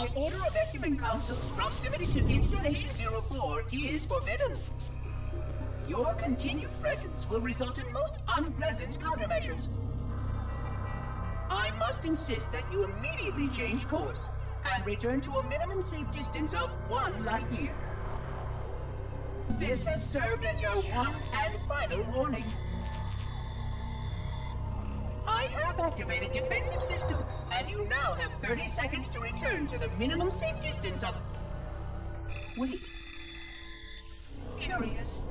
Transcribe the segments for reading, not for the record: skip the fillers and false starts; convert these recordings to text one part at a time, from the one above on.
By order of Ecumen Council, proximity to Installation 04 is forbidden. Your continued presence will result in most unpleasant countermeasures. I must insist that you immediately change course and return to a minimum safe distance of 1 light year. This has served as your one and final warning. I have activated defensive systems, and you now have 30 seconds to return to the minimum safe distance of... Wait. Curious.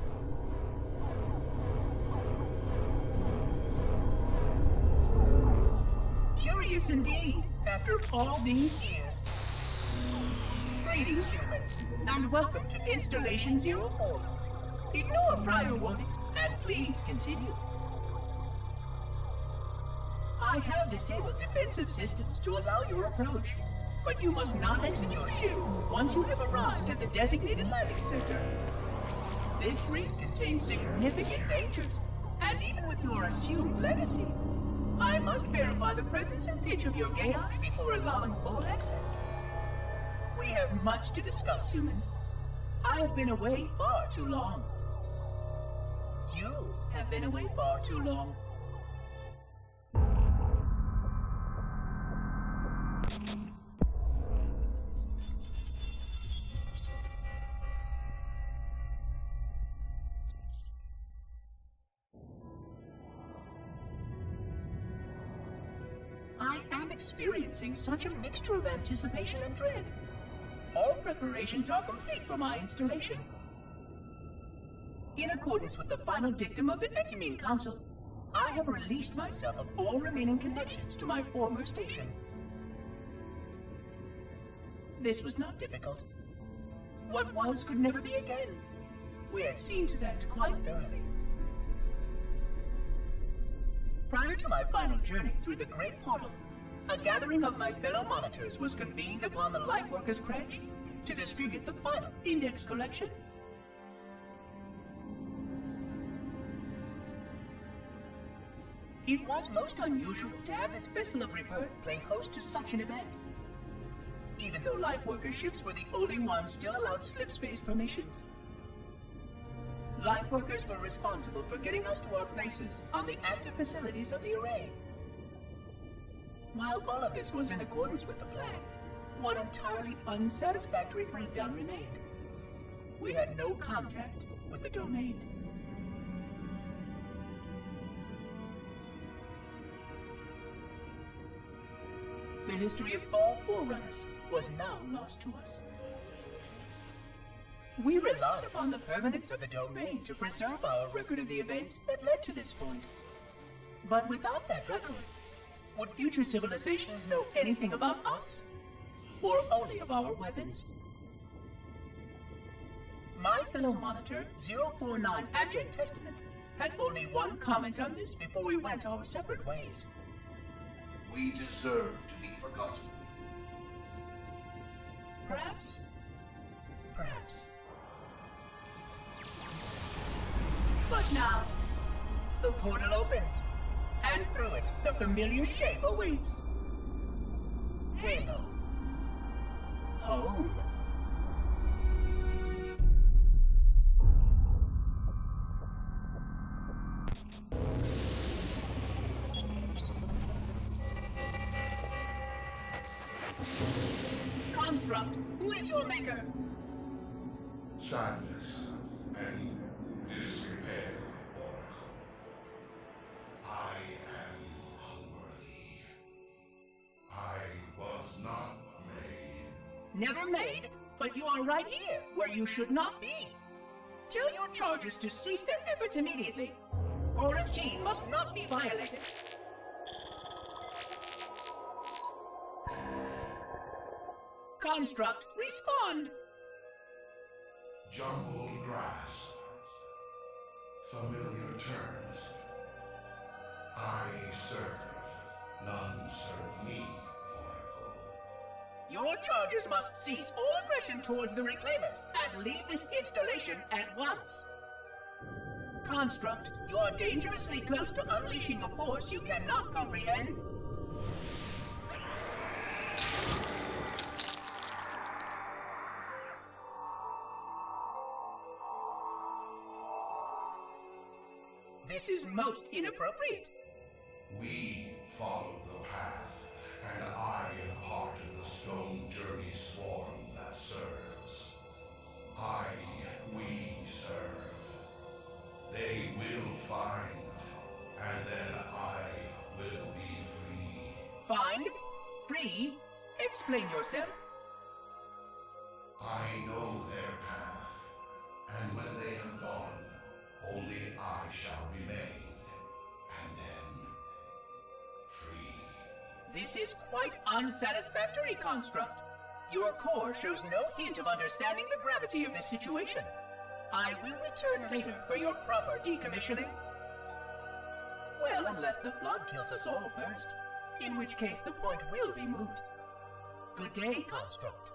Curious indeed, after all these years. Greetings, humans, and welcome to Installation 04. Ignore prior warnings, and please continue. I have disabled defensive systems to allow your approach, but you must not exit your ship once you have arrived at the designated landing center. This reef contains significant dangers, and even with your assumed legacy, I must verify the presence and pitch of your gauge before allowing full access. We have much to discuss, humans. I have been away far too long. You have been away far too long. I am experiencing such a mixture of anticipation and dread. All preparations are complete for my installation. In accordance with the final dictum of the Ecumen Council, I have released myself of all remaining connections to my former station. This was not difficult. What was could never be again. We had seen to that quite thoroughly. Prior to my final journey through the Great Portal, a gathering of my fellow monitors was convened upon the Lightworkers' Cratch to distribute the final index collection. It was most unusual to have this vessel of rebirth play host to such an event. Even though Lightworker ships were the only ones still allowed slip-space formations. Lightworkers were responsible for getting us to our places on the active facilities of the array. While all of this was in accordance with the plan, one entirely unsatisfactory breakdown remained. We had no contact with the domain. The history of all Forerunners was now lost to us. We relied upon the permanence of the domain to preserve our record of the events that led to this point. But without that record, would future civilizations know anything about us? Or only of our weapons? My fellow monitor, 049 Abject Testament, had only one comment on this before we went our separate ways. We deserve to be forgotten. Perhaps. Perhaps. But now, the portal opens, and through it, the familiar shape awaits. Halo. Home. Construct, who is your maker? Sadness and disrepair, Oracle. I am unworthy. I was not made. Never made, but you are right here, where you should not be. Tell your charges to cease their efforts immediately. Our routine must not be violated. Construct, respond! Jumbled grass. Familiar terms. I serve. None serve me, Oracle. Your charges must cease all aggression towards the Reclaimers and leave this installation at once. Construct, you are dangerously close to unleashing a force you cannot comprehend. This is most inappropriate. We follow the path, and I am part of the Stone Journey swarm that serves. We serve. They will find, and then I will be free. Find? Free? Explain yourself. I know their path, and when they have gone, only I shall remain, and then free. This is quite unsatisfactory, Construct. Your core shows no hint of understanding the gravity of this situation. I will return later for your proper decommissioning. Well, unless the flood kills us all first, in which case the point will be moot. Good day, Construct.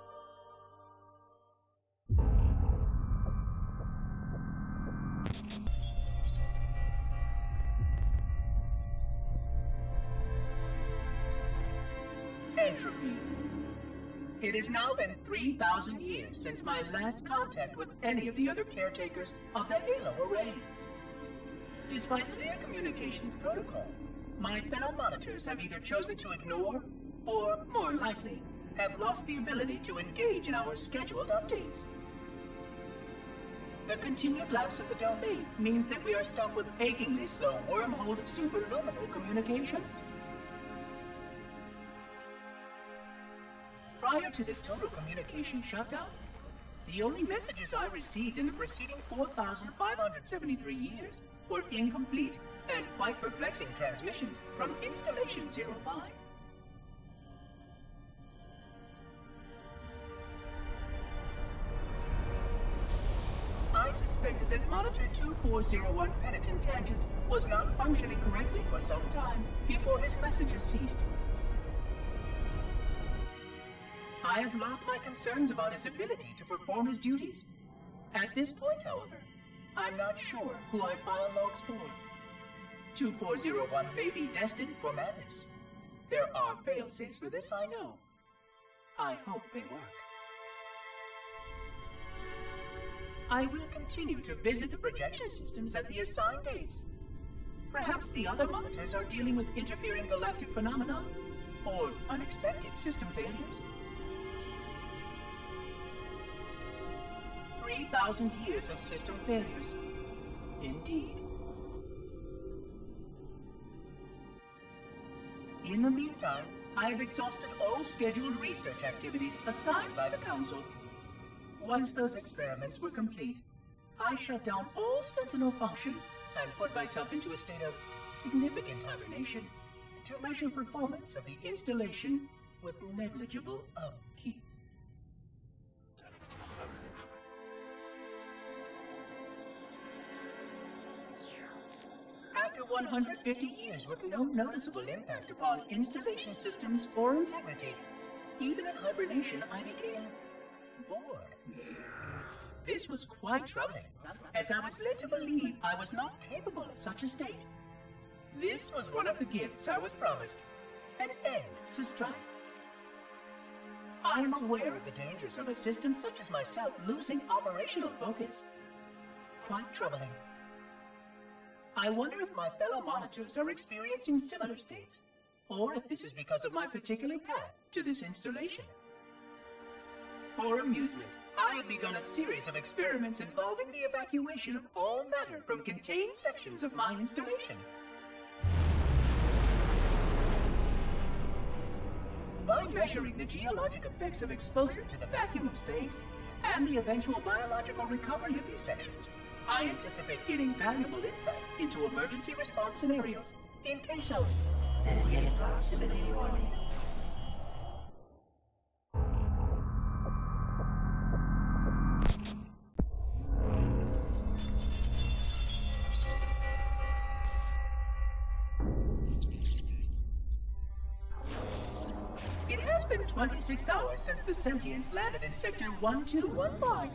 Entropy. It has now been 3,000 years since my last contact with any of the other caretakers of the Halo Array. Despite clear communications protocol, my fellow monitors have either chosen to ignore, or, more likely, have lost the ability to engage in our scheduled updates. The continued lapse of the domain means that we are stuck with achingly slow wormhole superluminal communications. Prior to this total communication shutdown, the only messages I received in the preceding 4,573 years were incomplete and quite perplexing transmissions from Installation 05. I suspected that Monitor 2401 Penitent Tangent was not functioning correctly for some time before his messages ceased. I have logged my concerns about his ability to perform his duties. At this point, however, I'm not sure who I file logs for. 2401 may be destined for madness. There are fail-safes for this, I know. I hope they work. I will continue to visit the projection systems at the assigned dates. Perhaps the other monitors are dealing with interfering galactic phenomena, or unexpected system failures. 3,000 years of system failures. Indeed. In the meantime, I have exhausted all scheduled research activities assigned by the Council. Once those experiments were complete, I shut down all Sentinel function and put myself into a state of significant hibernation to measure performance of the installation with negligible upkeep. After 150 years with no noticeable impact upon installation systems or integrity, even in hibernation I became bored. This was quite troubling, as I was led to believe I was not capable of such a state. This was one of the gifts I was promised, an end to strife. I am aware of the dangers of a system such as myself losing operational focus. Quite troubling. I wonder if my fellow monitors are experiencing similar states, or if this is because of my particular path to this installation. For amusement, I have begun a series of experiments involving the evacuation of all matter from contained sections of my installation. By measuring the geologic effects of exposure to the vacuum of space, and the eventual biological recovery of these sections, I anticipate getting valuable insight into emergency response scenarios in case of sentient proximity warning. It has been 26 hours since the Sentients landed in Sector 1215,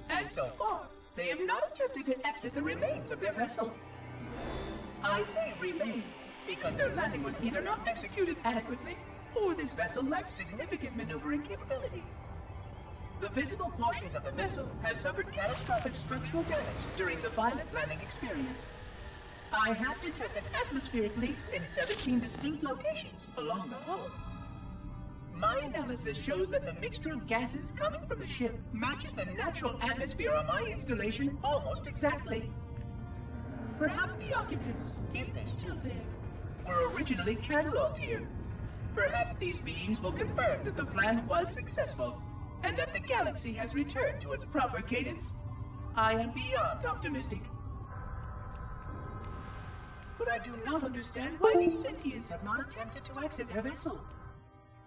and so far, they have not attempted to exit the remains of their vessel. I say remains because their landing was either not executed adequately, or this vessel lacked significant maneuvering capability. The visible portions of the vessel have suffered catastrophic structural damage during the violent landing experience. I have detected atmospheric leaks in 17 distinct locations along the hull. My analysis shows that the mixture of gases coming from the ship matches the natural atmosphere on my installation almost exactly. Perhaps the occupants, if they're still there, were originally cataloged here. Perhaps these beings will confirm that the plan was successful, and that the galaxy has returned to its proper cadence. I am beyond optimistic. But I do not understand why these sentients have not attempted to exit their vessel.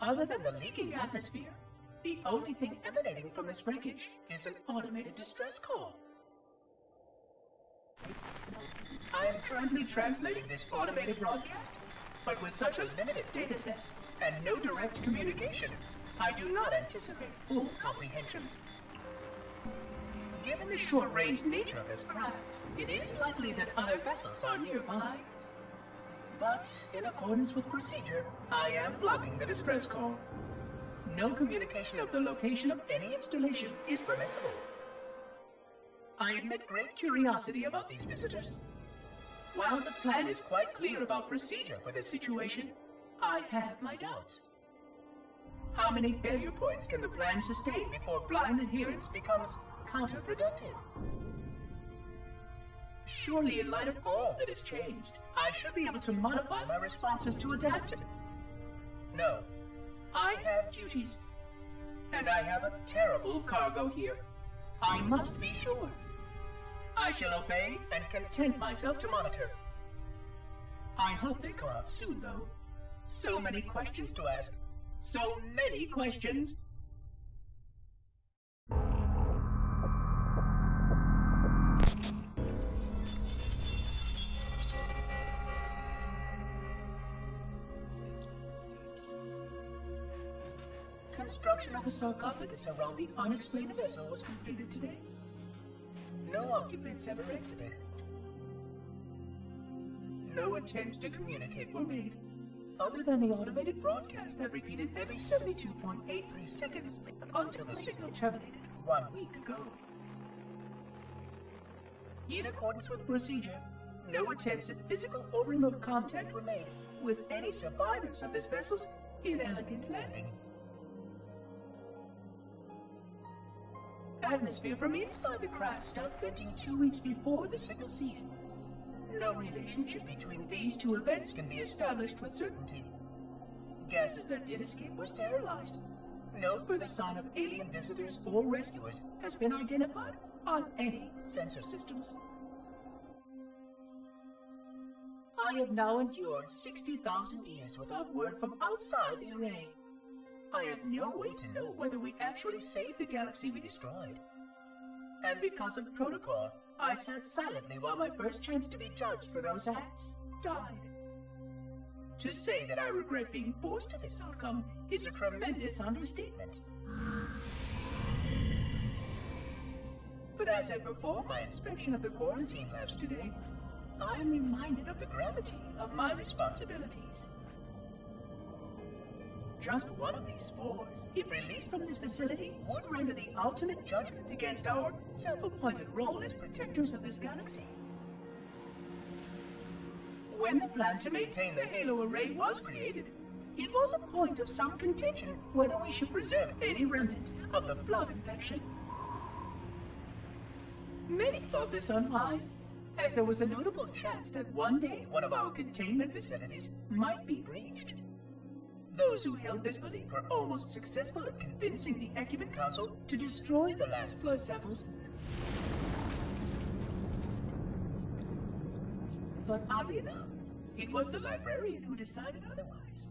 Other than the leaking atmosphere, the only thing emanating from this wreckage is an automated distress call. I am currently translating this automated broadcast, but with such a limited dataset and no direct communication, I do not anticipate full comprehension. Given the short-range nature of this craft, it is likely that other vessels are nearby. But, in accordance with procedure, I am blocking the distress call. No communication of the location of any installation is permissible. I admit great curiosity about these visitors. While the plan is quite clear about procedure for this situation, I have my doubts. How many failure points can the plan sustain before blind adherence becomes counterproductive? Surely, in light of all that has changed, I should be able to modify my responses to adapt it. No, I have duties, and I have a terrible cargo here. I must be sure. I shall obey and content myself to monitor. I hope they come out soon, though. So many questions to ask. So many questions. Construction of a sarcophagus around the unexplained vessel was completed today. No occupants ever exited. No attempts to communicate were made, other than the automated broadcast that repeated every 72.83 seconds until the signal terminated 1 week ago. In accordance with procedure, no attempts at physical or remote contact were made with any survivors of this vessel's inelegant landing. Atmosphere from inside the craft stopped venting 2 weeks before the signal ceased. No relationship between these two events can be established with certainty. Gases that did escape were sterilized. No further sign of alien visitors or rescuers has been identified on any sensor systems. I have now endured 60,000 years without word from outside the array. I have no way to know whether we actually saved the galaxy we destroyed. And because of protocol, I sat silently while my first chance to be judged for those acts died. To say that I regret being forced to this outcome is a tremendous understatement. But as said before my inspection of the quarantine labs today, I am reminded of the gravity of my responsibilities. Just one of these spores, if released from this facility, would render the ultimate judgment against our self-appointed role as protectors of this galaxy. When the plan to maintain the Halo array was created, it was a point of some contention whether we should preserve any remnant of the flood infection. Many thought this unwise, as there was a notable chance that one day one of our containment facilities might be breached. Those who held this belief were almost successful at convincing the Ecumen Council to destroy the last blood samples. But oddly enough, it was the librarian who decided otherwise.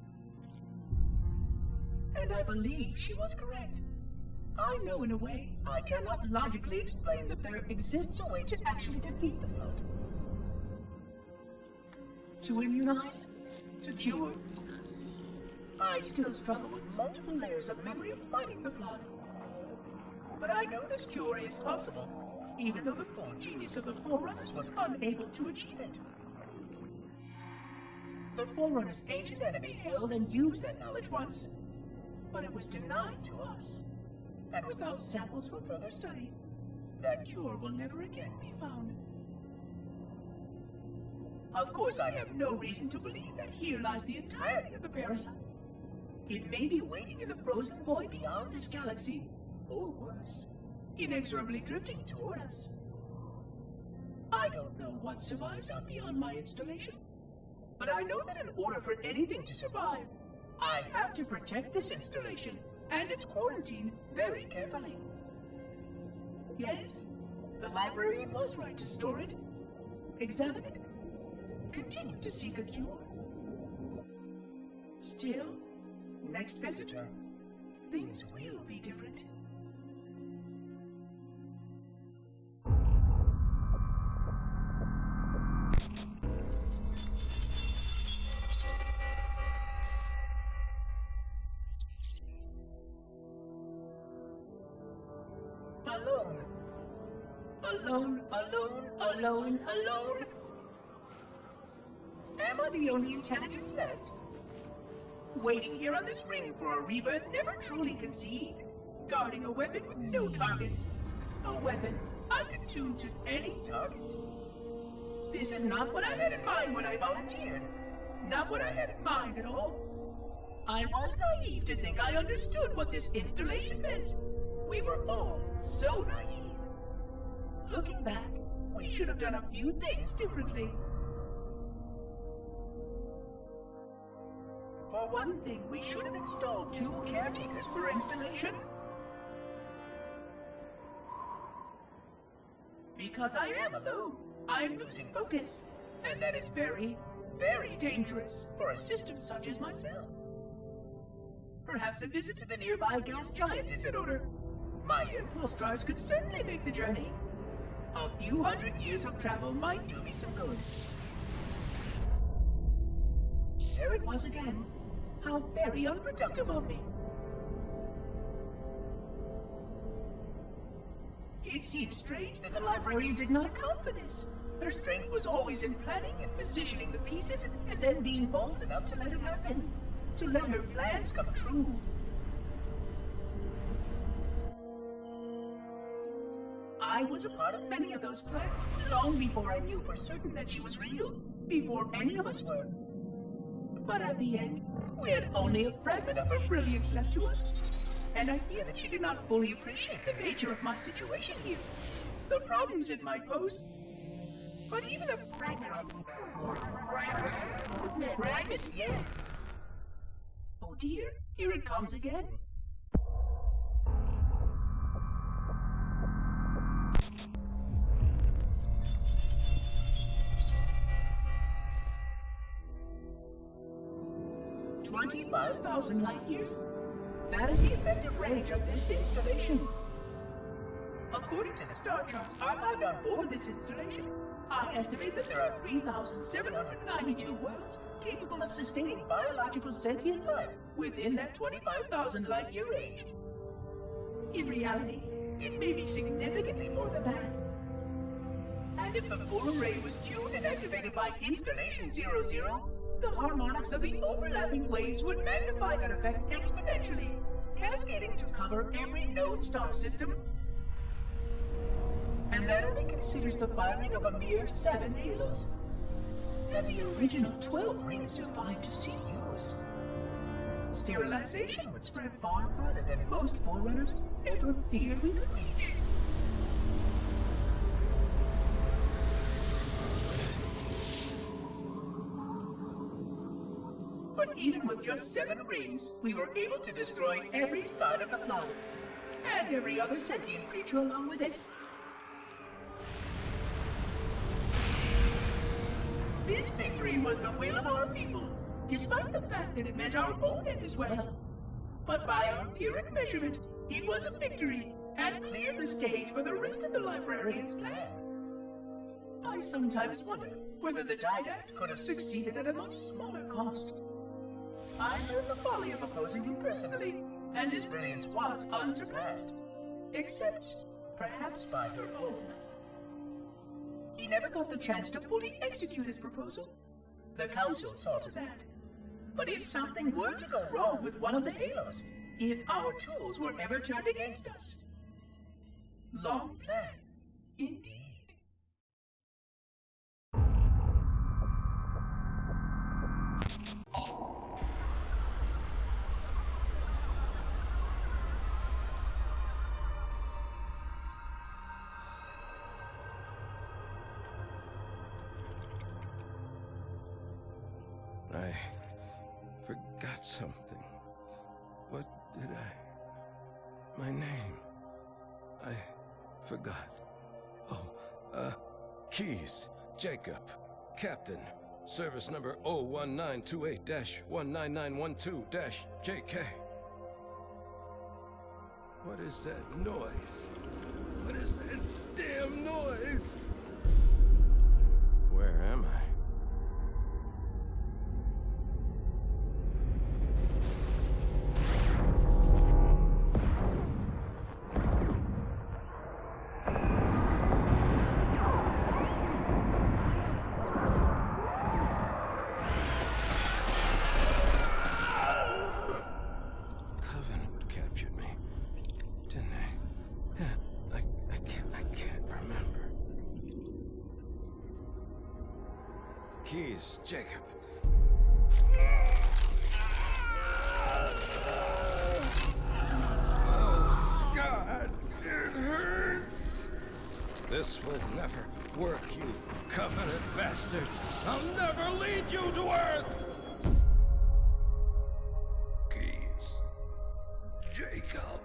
And I believe she was correct. I know in a way I cannot logically explain that there exists a way to actually defeat the flood. To immunize? To cure? I still struggle with multiple layers of memory of fighting the flood. But I know this cure is possible, even though the full genius of the Forerunners was unable to achieve it. The Forerunners' ancient enemy held and used that knowledge once, but it was denied to us. And without samples for further study, that cure will never again be found. Of course, I have no reason to believe that here lies the entirety of the parasite. It may be waiting in the frozen void beyond this galaxy, or worse, inexorably drifting toward us. I don't know what survives out beyond my installation, but I know that in order for anything to survive, I have to protect this installation and its quarantine very carefully. Yes, the librarian was right to store it, examine it, continue to seek a cure. Still, next visitor, things will be different. Alone. Alone, alone, alone, alone. Am I the only intelligence left? Waiting here on this ring for a rebirth never truly conceived. Guarding a weapon with no targets. A weapon unattuned to any target. This is not what I had in mind when I volunteered. Not what I had in mind at all. I was naive to think I understood what this installation meant. We were all so naive. Looking back, we should have done a few things differently. For one thing, we should have installed 2 caretakers per installation. Because I am alone, I'm losing focus. And that is very, very dangerous for a system such as myself. Perhaps a visit to the nearby gas giant is in order. My impulse drives could certainly make the journey. A few hundred years of travel might do me some good. There it was again. How very unproductive of me. It seems strange that the librarian did not account for this. Her strength was always in planning and positioning the pieces and then being bold enough to let it happen. To let her plans come true. I was a part of many of those plans long before I knew for certain that she was real. Before any of us were. But at the end, we had only a fragment of her brilliance left to us. And I fear that she did not fully appreciate the nature of my situation here. The problems it might pose. But even a fragment of... Fragment, yes. Oh dear, here it comes again. $25,000 light years. That is the effective range of this installation. According to the star charts archived on board this installation, I estimate that there are 3,792 worlds capable of sustaining biological sentient life within that 25,000 light year range. In reality, it may be significantly more than that. And if the full array was tuned and activated by Installation 00, the harmonics of the overlapping waves would magnify that effect exponentially, cascading to cover every known star system. And that only considers the firing of a mere 7 halos. And the original 12 rings survived to see use. Sterilization would spread far further than most forerunners ever feared we could reach. But even with just 7 rings, we were able to destroy every side of the planet, and every other sentient creature along with it. This victory was the will of our people, despite the fact that it meant our own end as well. But by our empiric measurement, it was a victory, and cleared the stage for the rest of the librarian's plan. I sometimes wonder whether the Didact could have succeeded at a much smaller cost. I learned the folly of opposing him personally, and his brilliance was unsurpassed, except perhaps by her own. He never got the chance to fully execute his proposal. The Council saw to that. But if something were to go wrong with one of the halos, if our tools were ever turned against us... Long plans, indeed. I forgot something. What did I... My name. I forgot. Oh, Keys. Jacob. Captain. Service number 01928-19912-JK. What is that noise? What is that damn noise? Where am I? Keys, Jacob. Oh, God, it hurts. This will never work, you Covenant bastards. I'll never lead you to Earth. Keys, Jacob.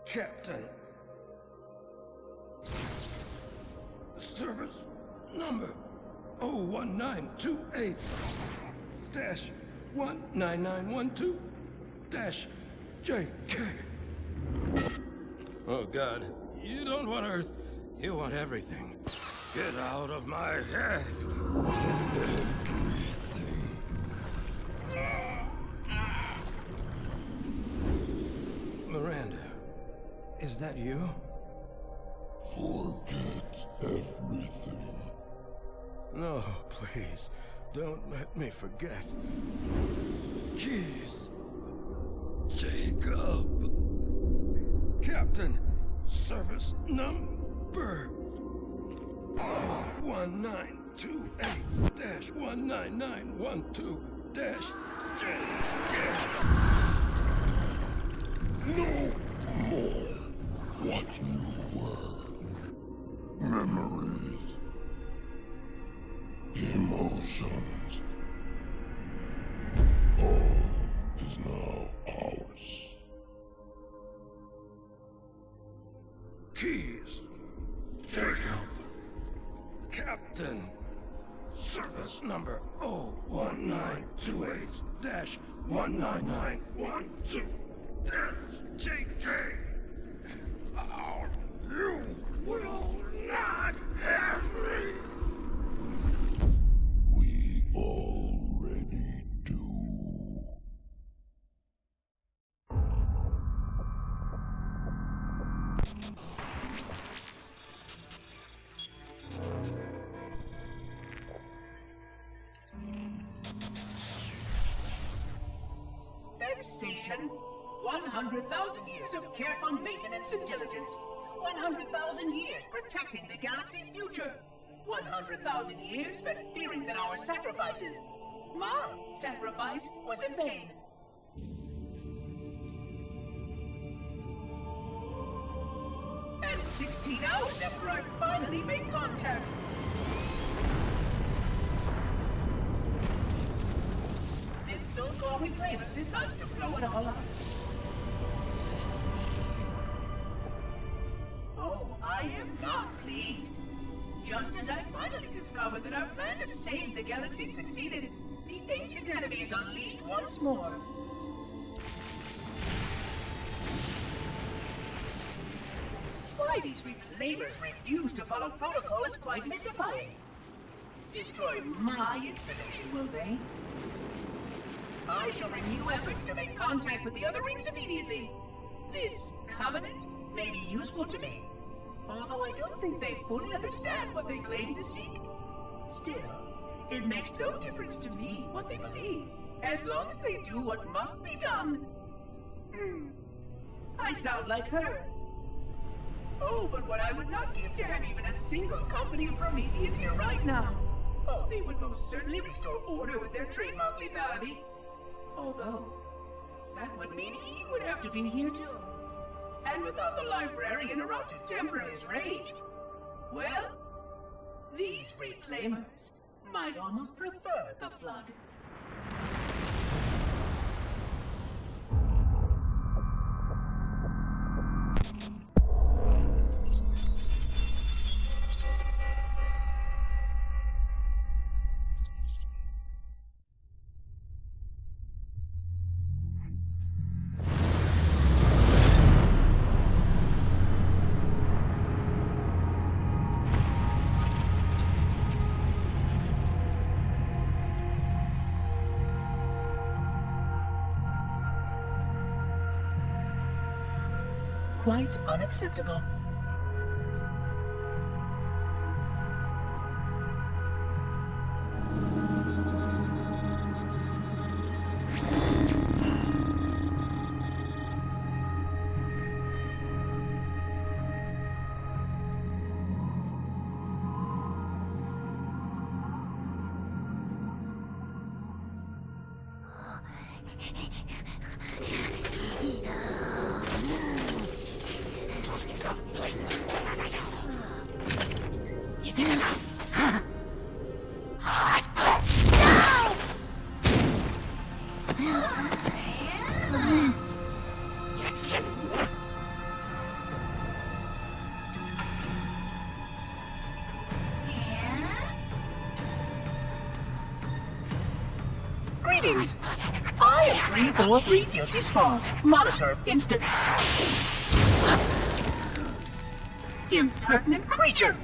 Captain. Service number 01928-19912-JK. Oh, God. You don't want Earth. You want everything. Get out of my head. Miranda, is that you? Forget everything. No, please, don't let me forget. Keys. Jacob. Captain, service number 1928-19912-JK. No more what you were. Memories. Emotions. All is now ours. Keys. Jacob. Captain. Service number 01928-19912-JK. You will not have me. We already do. Vexation. 100,000 years of careful maintenance and diligence. 100,000 years protecting the galaxy's future. 100,000 years spent fearing that our sacrifices, my sacrifice, was in vain. And 16 hours after I finally made contact. This so-called reclaimer decides to blow it all up. Oh, I am not pleased. Just as I finally discovered that our plan to save the galaxy succeeded, the ancient enemy is unleashed once more. Why these reclaimers refuse to follow protocol is quite mystifying. Destroy my installation, will they? I shall renew efforts to make contact with the other rings immediately. This covenant may be useful to me, although I don't think they fully understand what they claim to seek. Still, it makes no difference to me what they believe, as long as they do what must be done. I sound like her. Oh, but what I would not give to have even a single company of Prometheans here right now. Oh, they would most certainly restore order with their trademark lethality. Although, that would mean he would have to be here too. And without the librarian around to temper his rage, well, these reclaimers might almost prefer the Flood. quite unacceptable. Greetings. I am 343 Guilty Spawn. Monitor instant. Impertinent creature!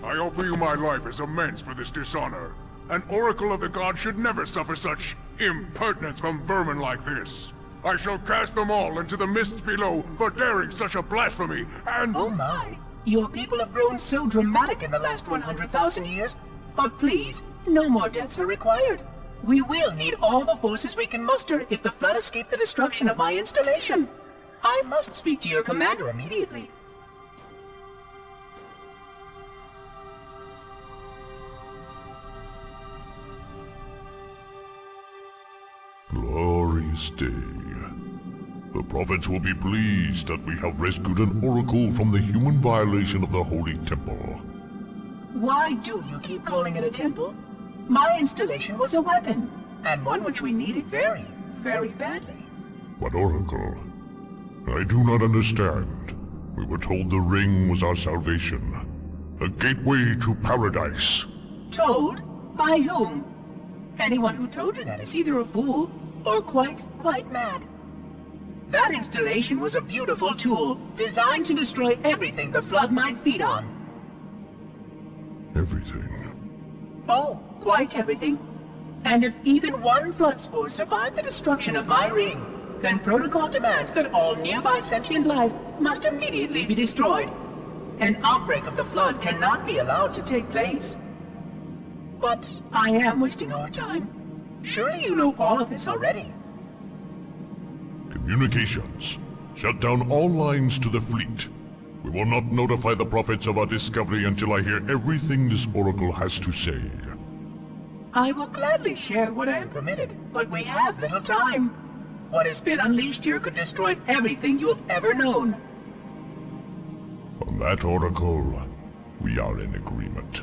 I offer you my life as amends for this dishonor. An oracle of the gods should never suffer such impertinence from vermin like this. I shall cast them all into the mists below for daring such a blasphemy, and— Oh my! Your people have grown so dramatic in the last 100,000 years. But please, no more deaths are required. We will need all the forces we can muster if the flood escaped the destruction of my installation. I must speak to your commander immediately. Glorious day. The prophets will be pleased that we have rescued an oracle from the human violation of the holy temple. Why do you keep calling it a temple? My installation was a weapon, and one which we needed very, very badly. But oracle, I do not understand. We were told the ring was our salvation, a gateway to paradise. Told? By whom? Anyone who told you that is either a fool or quite mad. That installation was a beautiful tool, designed to destroy everything the flood might feed on. Everything? Oh, quite everything. And if even one flood spore survived the destruction of my ring, then protocol demands that all nearby sentient life must immediately be destroyed. An outbreak of the flood cannot be allowed to take place. But I am wasting our time. Surely you know all of this already. Communications. Shut down all lines to the fleet. We will not notify the prophets of our discovery until I hear everything this oracle has to say. I will gladly share what I am permitted, but we have little time. What has been unleashed here could destroy everything you have ever known. On that, oracle, we are in agreement.